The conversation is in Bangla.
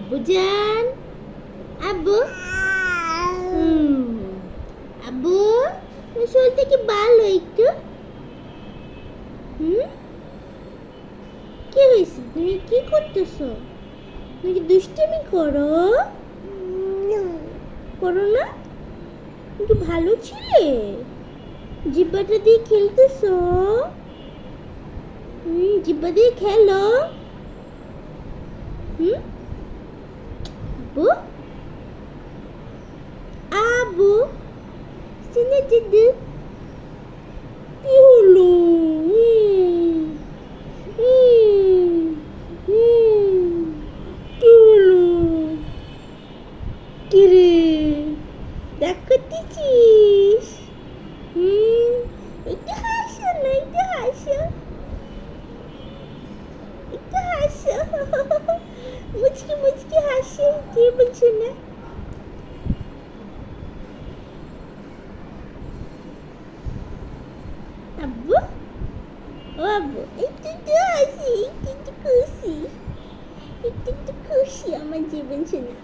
আব্বুজান, আব্বু, আব্বু, শরীরটা কি ভালো একটু? কি হয়েছে? তুমি কি করতেছো? তুমি কি দুষ্টামি করো? করো না? তুমি ভালো ছিলে? জিব্বাটা দিয়ে খেলতেছো? জিব্বা দিয়ে খেলো। আব্বু, আব্বু, শুনে দিদি কি হলো? কি হলো? কি রে, রাগ করতেছিস? একটু হাসো না, একটু হাসো, একটু হাসো, মুচকি মুচকি হাসি, কি বলছো না? আব্বু, ও আব্বু, একটু একটু হাসি, একটু একটু খুশি, একটু একটু খুশি আমার জীবন শোনা।